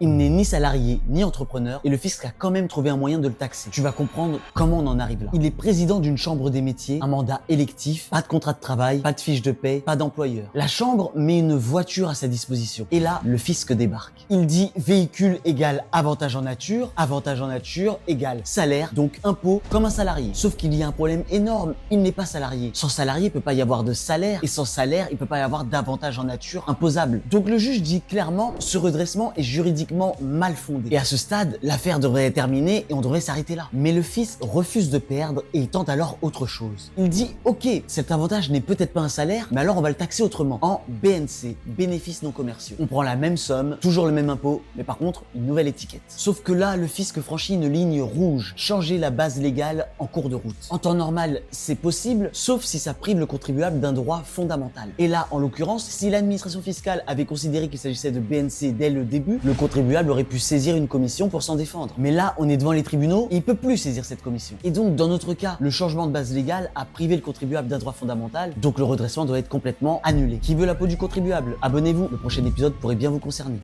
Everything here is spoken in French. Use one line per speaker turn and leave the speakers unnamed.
Il n'est ni salarié ni entrepreneur et le fisc a quand même trouvé un moyen de le taxer. Tu vas comprendre comment on en arrive là. Il est président d'une chambre des métiers, un mandat électif, pas de contrat de travail, pas de fiche de paie, pas d'employeur. La chambre met une voiture à sa disposition. Et là, le fisc débarque. Il dit véhicule égale avantage en nature égale salaire, donc impôt comme un salarié. Sauf qu'il y a un problème énorme, il n'est pas salarié. Sans salarié, il peut pas y avoir de salaire et sans salaire, il peut pas y avoir d'avantage en nature imposable. Donc le juge dit clairement, ce redressement est juridiquement mal fondé. Et à ce stade, l'affaire devrait être terminée et on devrait s'arrêter là. Mais le fisc refuse de perdre et il tente alors autre chose. Il dit, ok, cet avantage n'est peut-être pas un salaire, mais alors on va le taxer autrement, en BNC, bénéfices non commerciaux. On prend la même somme, toujours le même impôt, mais par contre, une nouvelle étiquette. Sauf que là, le fisc franchit une ligne rouge, changer la base légale en cours de route. En temps normal, c'est possible, sauf si ça prive le contribuable d'un droit fondamental. Et là, en l'occurrence, si l'administration fiscale avait considéré qu'il s'agissait de BNC dès le début, le contribuable aurait pu saisir une commission pour s'en défendre. Mais là, on est devant les tribunaux et il peut plus saisir cette commission. Et donc, dans notre cas, le changement de base légale a privé le contribuable d'un droit fondamental, donc le redressement doit être complètement annulé. Qui veut la peau du contribuable? Abonnez-vous, le prochain épisode pourrait bien vous concerner.